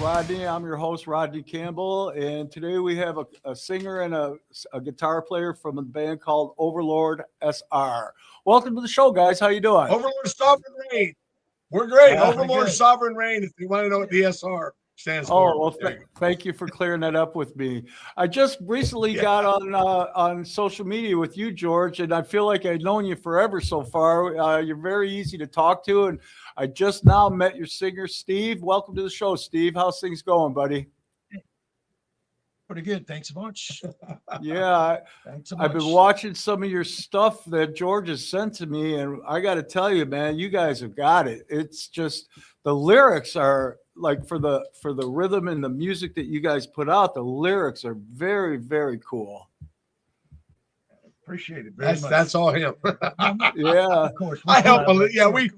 Rodney. I'm your host, Rodney Campbell, and today we have a singer and a guitar player from a band called Overlord Sr. Welcome to the show, guys. How you doing? Overlord Sovereign Reign. We're great. Overlord good. Sovereign Reign, if you want to know what the SR stands for. Oh, well, thank you for clearing that up with me. I just recently got on social media with you, George, and I feel like I've known you forever so far. You're very easy to talk to, and I just now met your singer, Steve. Welcome to the show, Steve. How's things going, buddy? Pretty good. Thanks so much. Yeah, Thanks so I've been much. watching some of your stuff that George has sent to me, and I got to tell you, man, you guys have got it. It's just the lyrics are like for the rhythm and the music that you guys put out. The lyrics are very, very cool. Appreciate it very much. That's all him. Yeah, Of course. I help. collaborate. Yeah, we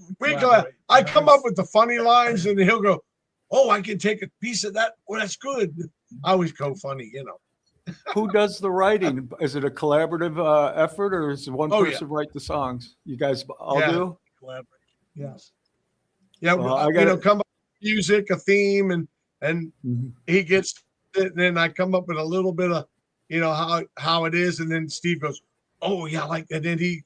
I come up with the funny lines, and he'll go, "Oh, I can take a piece of that. Well, that's good." I always go funny, you know. who does the writing? Is it a collaborative effort, or is one person write the songs? You guys all do? Collaborate. Yes. Yeah, Well, I you gotta- know, come up with music, a theme, and Mhm. he gets it, and then I come up with a little bit of, you know, how it is, and then Steve goes, "Oh yeah, I like that." And then he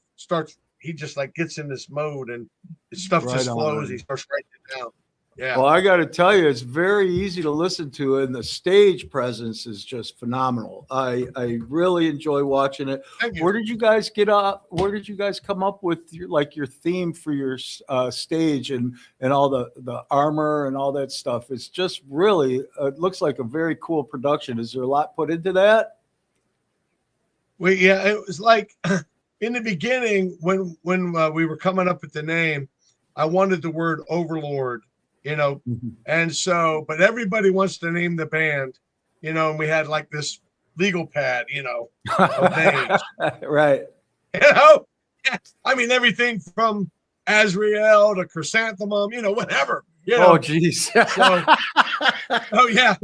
just like gets in this mode, and his stuff Right just on. flows. He starts writing it down. Yeah. Well, I got to tell you, it's very easy to listen to, and the stage presence is just phenomenal. I really enjoy watching it. Thank you. Where did you guys get up? Where did you guys come up with your theme for your stage and all the armor and all that stuff? It's just really it looks like a very cool production. Is there a lot put into that? It was like in the beginning when we were coming up with the name, I wanted the word Overlord, you know, and so, but everybody wants to name the band, you know, and we had like this legal pad, you know, of names, Right. you know, I mean, everything from Azrael to Chrysanthemum, you know, whatever, you know. Oh, geez. So, oh yeah.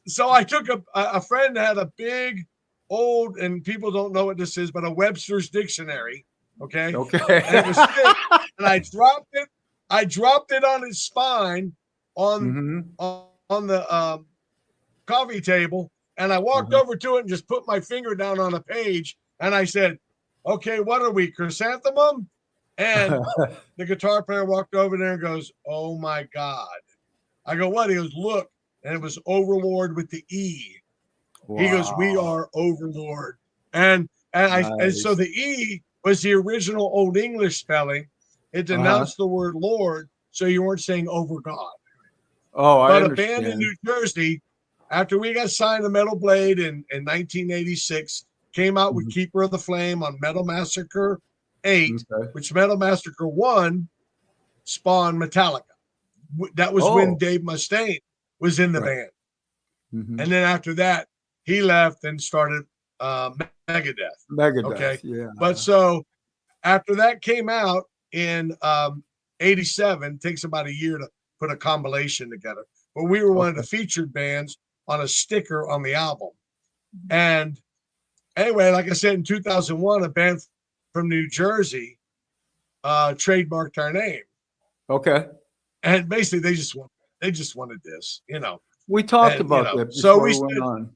So I took a friend that had a big old, and people don't know what this is, but a Webster's dictionary. Okay. Okay. And it was thick, and I dropped it on his spine on the coffee table, and I walked over to it and just put my finger down on a page, and I said, "Okay, what are we, Chrysanthemum?" And the guitar player walked over there and goes, "Oh my God." I go, "What?" He goes, "Look," and it was Overlord with the E. Wow. He goes, "We are Overlord," and so the E was the original Old English spelling. It denounced the word Lord, so you weren't saying over God. Oh, but I a band in New Jersey, after we got signed to Metal Blade in 1986, came out with Keeper of the Flame on Metal Massacre 8, which Metal Massacre 1 spawned Metallica. That was when Dave Mustaine was in the band. And then after that, he left and started Megadeth. Okay. Yeah. But so after that came out in 87, takes about a year to put a compilation together. But we were one of the featured bands on a sticker on the album. And anyway, like I said, in 2001, a band from New Jersey trademarked our name. Okay. And basically they just wanted this, you know. We talked about that before so we went on.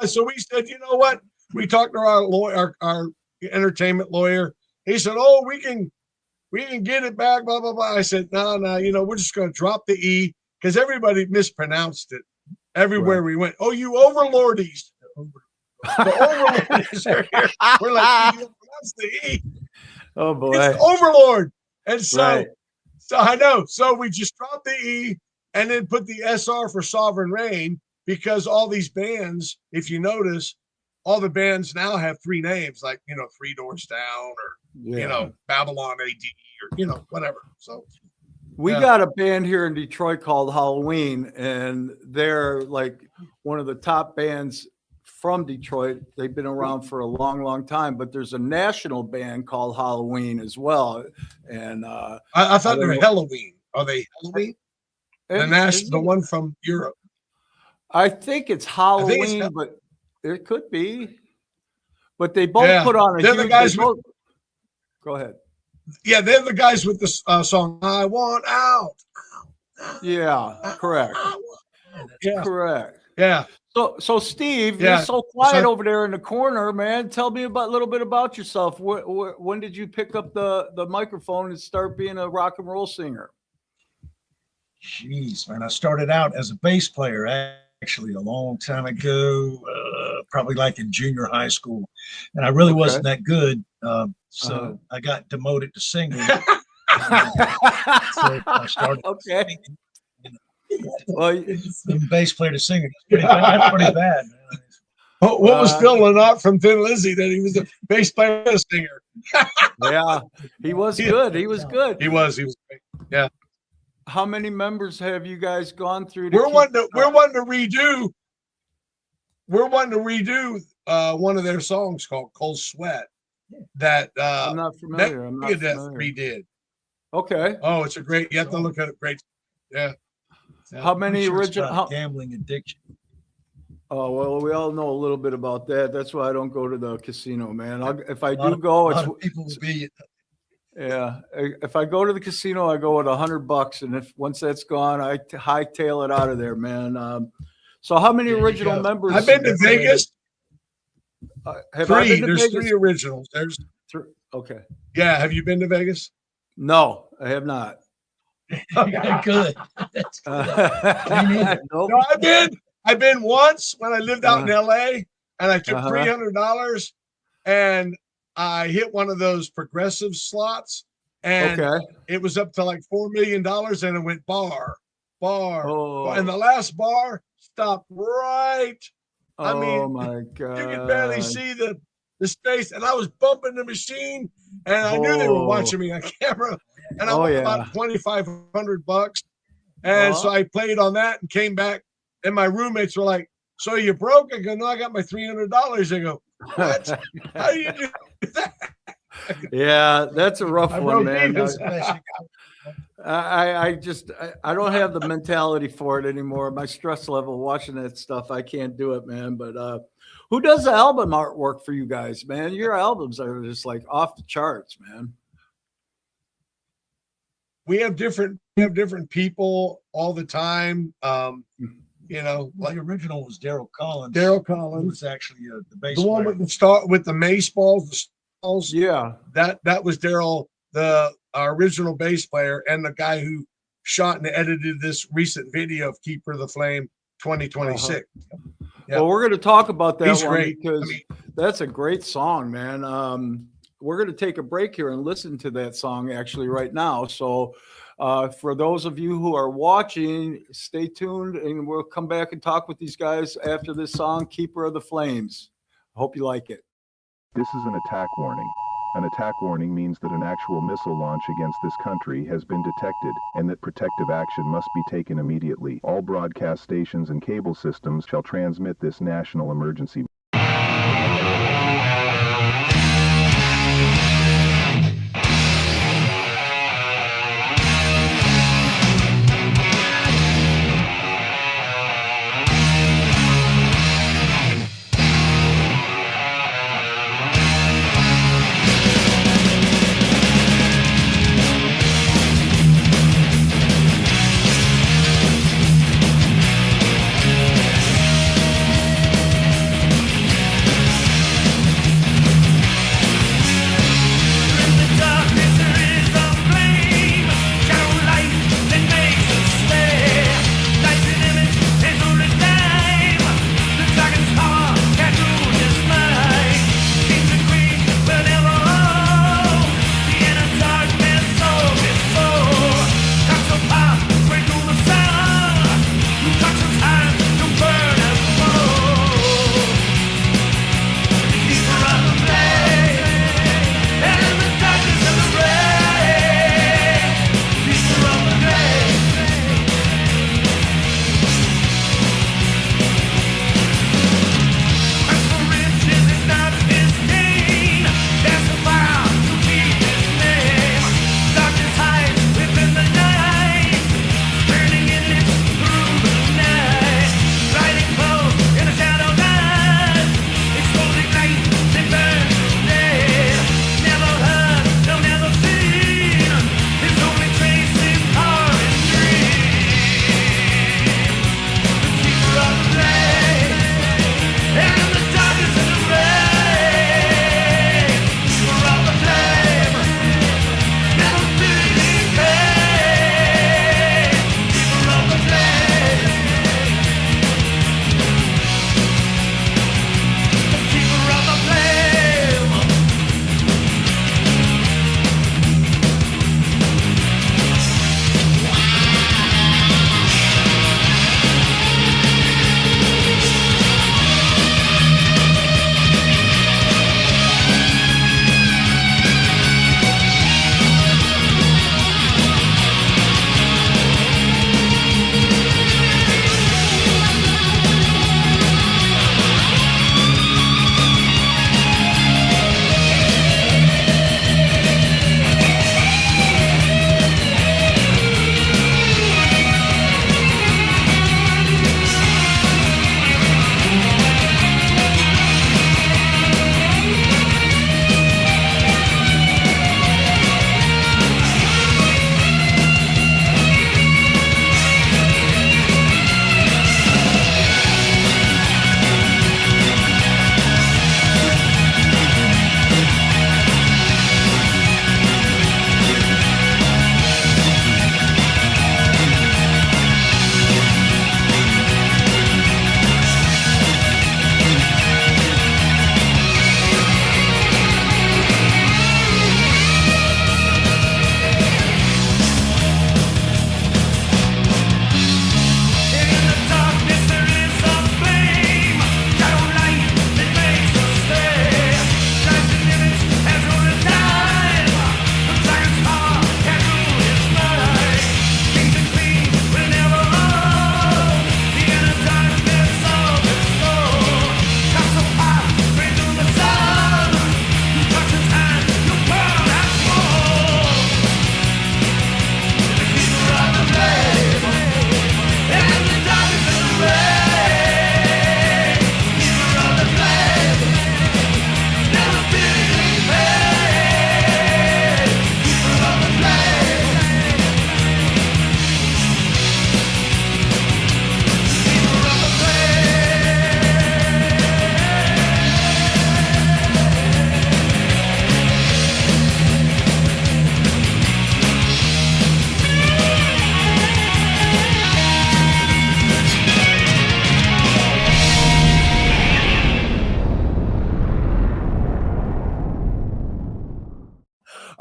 So we said, you know what? We talked to our lawyer, our entertainment lawyer. He said, "Oh, we can get it back." Blah blah blah. I said, "No, you know, we're just going to drop the E because everybody mispronounced it everywhere we went. Oh, you overlordies! The overlordies are here. We're like, you don't pronounce the E. Oh boy, it's Overlord." And so I know. So we just dropped the E and then put the SR for Sovereign Reign, because all these bands, if you notice, all the bands now have three names, like, you know, Three Doors Down, or you know, Babylon AD, or you know, whatever. So we got a band here in Detroit called Halloween, and they're like one of the top bands from Detroit. They've been around for a long, long time, but there's a national band called Halloween as well. And I thought they were Halloween. Are they Halloween? The one from Europe. I think it's Halloween, but it could be. But they both put on a they're huge, the guys go ahead. Yeah, they're the guys with the song "I Want Out." Yeah, correct. Yeah. Correct. Yeah. So Steve, Yeah. you're so quiet So- over there in the corner, man. Tell me a little bit about yourself. When did you pick up the microphone and start being a rock and roll singer? Jeez, man. I started out as a bass player actually a long time ago, probably like in junior high school. And I really wasn't that good. So I got demoted to singing. So I started Okay. singing. Well, From bass player to singer. Pretty bad, man. What was filling out from Thin Lizzy that he was a bass player and a singer? yeah, he was good. He was good. He was great. Yeah. How many members have you guys gone through? We're wanting to redo one of their songs called Cold Sweat that I'm not familiar. Megadeth redid. Okay. Oh, it's a great, you have to look at it. Great. Yeah. How many original gambling addiction? Oh, well, we all know a little bit about that. That's why I don't go to the casino, man. If I do go, it's people will be. Yeah, if I go to the casino, I go with $100, and if once that's gone, I hightail it out of there, man. So, how many original members? I've been to Vegas. Have three. I been to There's Vegas? 3 originals. There's three. Okay. Yeah. Have you been to Vegas? No, I have not. Good. Nope. No, I've been once when I lived out in LA, and I took $300 and I hit one of those progressive slots, and it was up to like $4 million, and it went bar. And the last bar stopped right. I mean, my God. You could barely see the space, and I was bumping the machine, and I knew they were watching me on camera, and I won about $2,500, and so I played on that and came back, and my roommates were like, "So you broke?" I go, "No, I got my $300." They go, "What? How do you do that?" Yeah, that's a rough one, man. I I don't have the mentality for it anymore. My stress level watching that stuff, I can't do it, man. But who does the album artwork for you guys, man? Your albums are just like off the charts, man. We have different people all the time. The original was Daryl Collins. Daryl Collins, who was actually the bass the one player. with the mace balls, the stalls. Yeah, that was Daryl, the original bass player, and the guy who shot and edited this recent video of Keeper of the Flame 2026. Yeah. Well, we're going to talk about that He's one great. because that's a great song, man. We're going to take a break here and listen to that song actually right now. So for those of you who are watching, stay tuned, and we'll come back and talk with these guys after this song, Keeper of the Flames. I hope you like it. This is an attack warning. An attack warning means that an actual missile launch against this country has been detected and that protective action must be taken immediately. All broadcast stations and cable systems shall transmit this national emergency.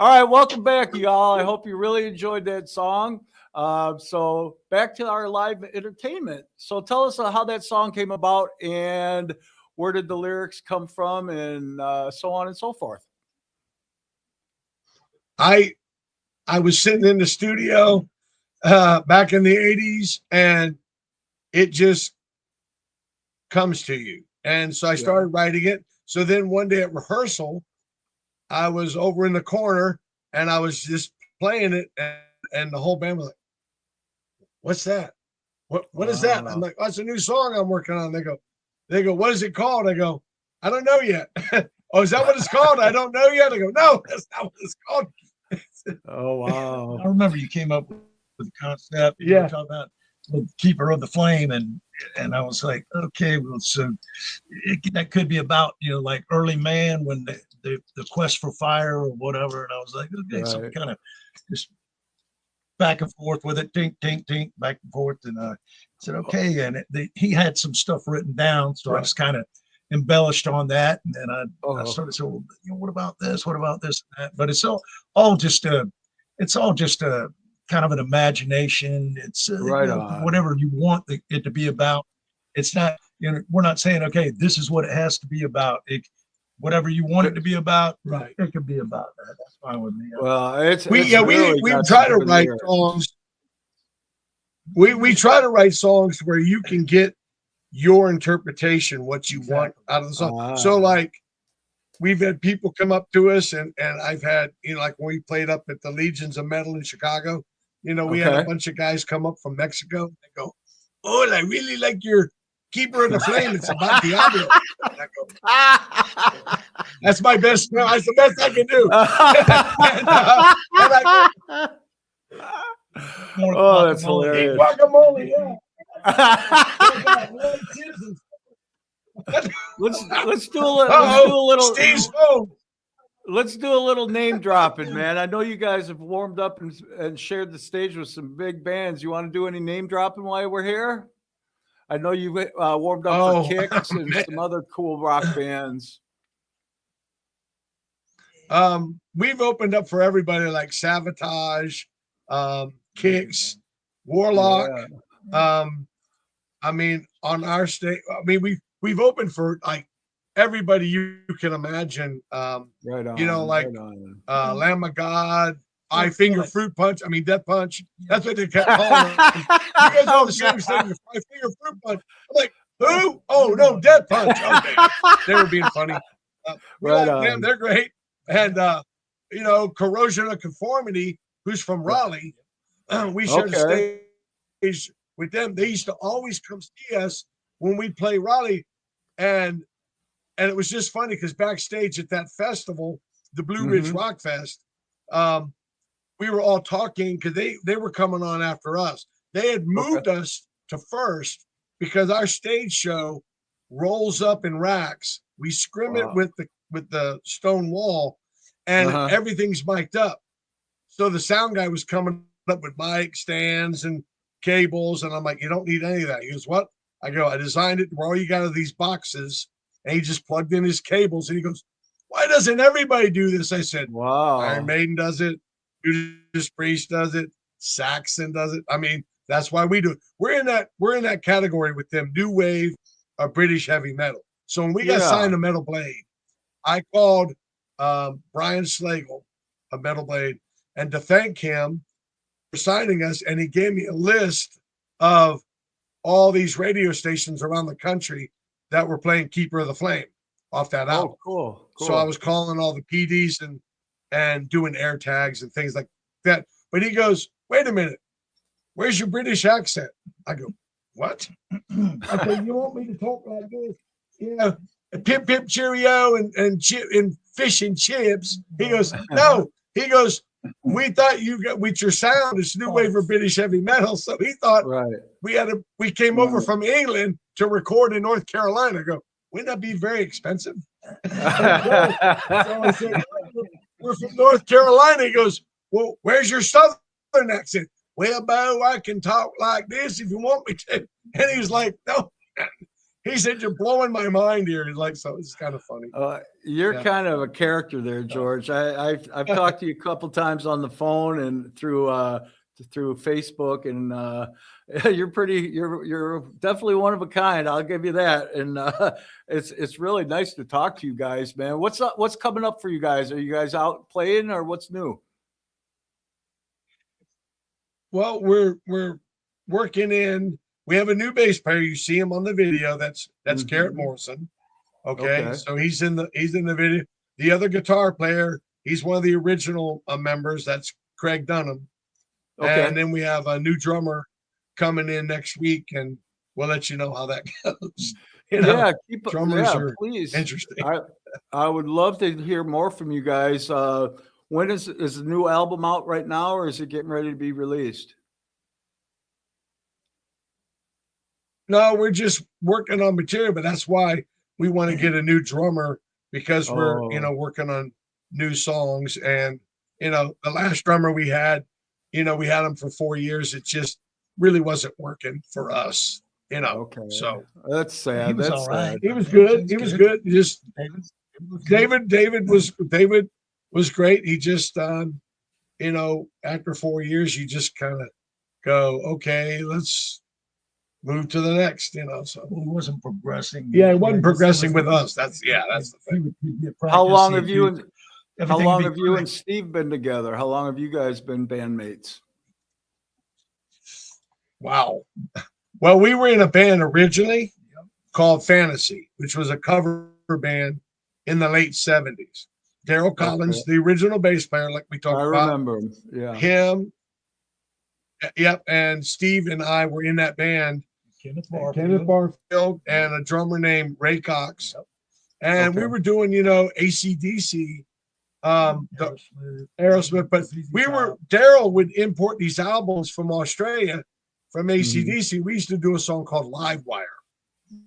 All right, welcome back, y'all. I hope you really enjoyed that song. So back to our live entertainment. So tell us how that song came about and where did the lyrics come from and so on and so forth. I was sitting in the studio back in the 80s, and it just comes to you. And so I started writing it. So then one day at rehearsal, I was over in the corner and I was just playing it, and the whole band was like, "What's that? What is that?" I'm like, "Oh, it's a new song I'm working on." They go, "What is it called?" I go, "I don't know yet." "Oh, is that what it's called?" "I don't know yet." I go, "No, that's not what it's called." Oh, wow. I remember you came up with the concept. You were talking about the Keeper of the Flame, and I was like, okay, well, so that could be about, like early man when the quest for fire or whatever. And I was like, okay, so we kind of just back and forth with it, tink, tink, tink, back and forth. And I said, okay. And he had some stuff written down, so I just kind of embellished on that. And then I started saying, well, what about this? What about this and that? But it's all just a kind of an imagination. It's whatever you want it to be about. It's not, we're not saying, okay, this is what it has to be about. Whatever you want it to be about, it could be about that. That's fine with me. Well, we try to write songs. We try to write songs where you can get your interpretation, what you want out of the song. So like we've had people come up to us, and I've had, like when we played up at the Legions of Metal in Chicago, we had a bunch of guys come up from Mexico. They go, "Oh, I really like your Keeper of the Flame. It's about Diablo." And I go, "That's my best. That's the best I can do." Oh, that's hilarious. Guacamole, yeah. Let's do a little Steve's phone. Let's do a little name dropping, man. I know you guys have warmed up and shared the stage with some big bands. You want to do any name dropping while we're here? I know you warmed up for Kicks and some other cool rock bands. We've opened up for everybody like Sabotage, Kicks, Warlock. I mean, on our stage, I mean, we've opened for like everybody you can imagine. Lamb of God, I Finger Fruit Punch. I mean, Death Punch. That's what they kept calling them. You guys all the same thing. I Finger Fruit Punch. I'm like, who? Oh no, Death Punch. Okay, they were being funny. Damn, they're great. And Corrosion of Conformity, who's from Raleigh. We shared a stage with them. They used to always come see us when we play Raleigh, and it was just funny because backstage at that festival, the Blue Ridge Rock Fest, we were all talking because they were coming on after us. They had moved us to first because our stage show rolls up in racks. We scrim it with the stone wall, and everything's mic'd up. So the sound guy was coming up with mic stands and cables, and I'm like, "You don't need any of that." He goes, "What?" I go, "I designed it where all you got are these boxes." And he just plugged in his cables, and he goes, "Why doesn't everybody do this?" I said, "Wow, Iron Maiden does it, Judas Priest does it, Saxon does it. I mean, that's why we do it. We're in that category with them, new wave of British heavy metal. So when we got signed to Metal Blade, I called Brian Slagle of Metal Blade and to thank him for signing us, and he gave me a list of all these radio stations around the country that were playing Keeper of the Flame off that album. Cool. So I was calling all the PDs and doing air tags and things like that. But he goes, "Wait a minute, where's your British accent?" I go, "What?" I said, "You want me to talk like this? Pip pip cheerio and fish and chips." He goes, "No." He goes, "We thought you got with your sound, it's new wave for British heavy metal." So he thought we came over from England to record in North Carolina. I go, "Wouldn't that be very expensive?" So I said, "We're from North Carolina." He goes, "Well, where's your Southern accent?" "Well, Bo, I can talk like this if you want me to." And he was like, "No." he said, "You're blowing my mind here." He's like, so it's kind of funny. You're Yeah. kind of a character there, George. I've talked to you a couple times on the phone and through Facebook, and you're definitely one of a kind. I'll give you that. And it's really nice to talk to you guys, man. What's coming up for you guys? Are you guys out playing, or what's new? Well, we're working in. We have a new bass player. You see him on the video. That's Garrett Morrison. Okay, so he's in the video. The other guitar player, he's one of the original members. That's Craig Dunham. Okay. And then we have a new drummer coming in next week, and we'll let you know how that goes. Yeah, drummers are please. Interesting. I would love to hear more from you guys. When is the new album out right now, or is it getting ready to be released? No, we're just working on material, but that's why we want to get a new drummer, because we're working on new songs. And the last drummer we had, we had him for 4 years. It just really wasn't working for us. Okay. So that's sad. He was that's all right. sad. He was good. He was good. Just David was great. He just after 4 years, you just kind of go, okay, let's move to the next, so he wasn't progressing. Yeah, he wasn't progressing with us. That's the thing. How long have you and Steve been together? How long have you guys been bandmates? Wow. Well, we were in a band originally called Fantasy, which was a cover band in the late 70s. Daryl Collins, the original bass player, like we talked about. I remember him. Yeah. Him. Yep. And Steve and I were in that band. Kenneth Barfield and a drummer named Ray Cox. Yep. And we were doing, AC/DC, Aerosmith, but Daryl would import these albums from Australia, from AC/DC. We used to do a song called Live Wire.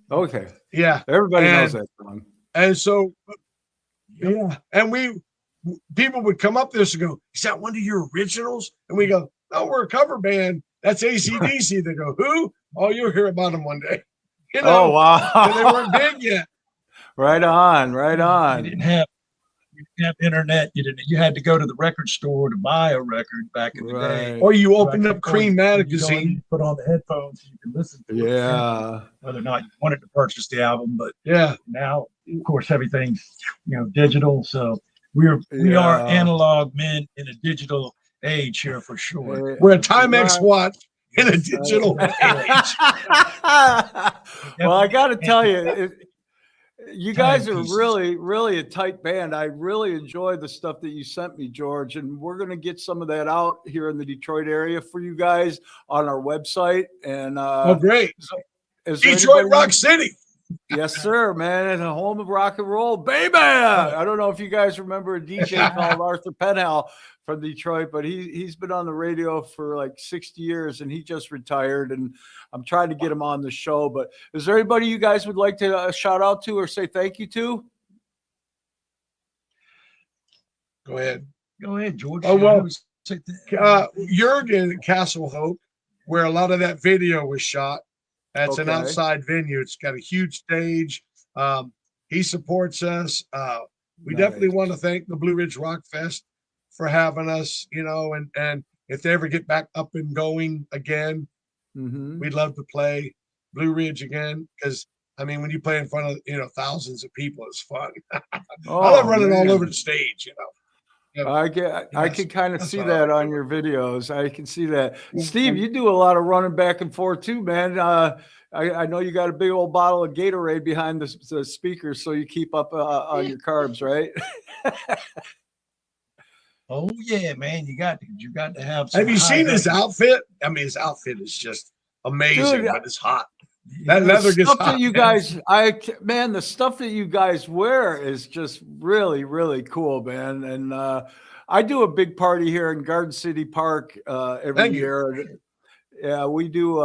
Okay. Yeah. Everybody knows that song. And so, and people would come up to us and go, "Is that one of your originals?" And we go, "No, we're a cover band. That's AC/DC." They go, "Who?" "Oh, you'll hear about them one day." Oh, wow. And they weren't big yet. Right on. You didn't have internet. You had to go to the record store to buy a record back in the day. Or you opened up Cream magazine, put on the headphones so you could listen to it. Yeah. Whether or not you wanted to purchase the album, but now of course everything's digital. So we are analog men in a digital age here for sure. We're a Timex watch in a digital age. Well, I got to tell you, you guys are really, really a tight band. I really enjoy the stuff that you sent me, George, and we're going to get some of that out here in the Detroit area for you guys on our website. And great. Detroit Rock City. Yes, sir, man. And the home of rock and roll, baby. I don't know if you guys remember a DJ called Arthur Penhall from Detroit, but he's been on the radio for like 60 years, and he just retired. And I'm trying to get him on the show. But is there anybody you guys would like to shout out to or say thank you to? Go ahead, George. Oh, well, Jurgen at Castle Hope, where a lot of that video was shot. That's an outside venue. It's got a huge stage. He supports us. We definitely want to thank the Blue Ridge Rock Fest for having us, and if they ever get back up and going again, we'd love to play Blue Ridge again. Because when you play in front of thousands of people, it's fun. I love running all over the stage. I can kind of see that on your videos. I can see that. Steve, you do a lot of running back and forth too, man. I know you got a big old bottle of Gatorade behind the speakers, so you keep up on your carbs, right? Oh yeah, man! You got to have. Have you seen his outfit? His outfit is just amazing, but it's hot. That leather gets hot. The stuff that you guys wear is just really, really cool, man. And I do a big party here in Garden City Park every year. Yeah, we do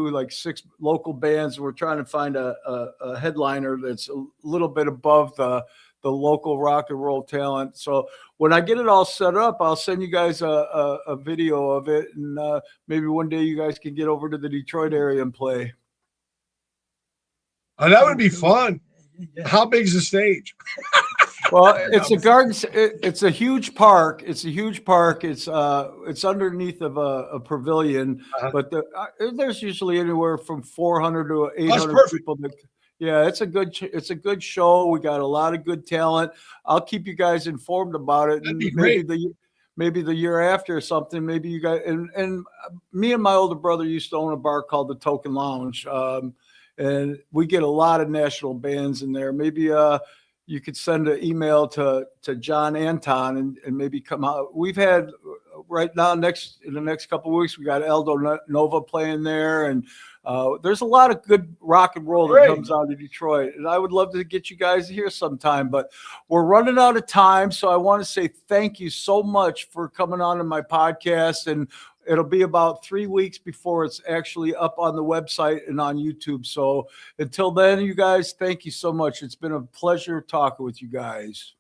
like 6 local bands. We're trying to find a headliner that's a little bit above the local rock and roll talent. So when I get it all set up, I'll send you guys a video of it, and maybe one day you guys can get over to the Detroit area and play. Oh, that would be fun. Yeah. How big's the stage? Well, it's a garden. It's a huge park. It's a huge park. It's underneath of a pavilion, but there's usually anywhere from 400 to 800 people. Yeah, it's a good show. We got a lot of good talent. I'll keep you guys informed about it. That'd be and great. maybe the year after or something. Maybe you guys and me and my older brother used to own a bar called the Token Lounge, and we get a lot of national bands in there. Maybe you could send an email to John Anton and maybe come out. We've had right now in the next couple of weeks, we got Aldo Nova playing there, and there's a lot of good rock and roll that comes out of Detroit, and I would love to get you guys here sometime, but we're running out of time. So I want to say thank you so much for coming on to my podcast, and it'll be about 3 weeks before it's actually up on the website and on YouTube. So until then, you guys, thank you so much. It's been a pleasure talking with you guys.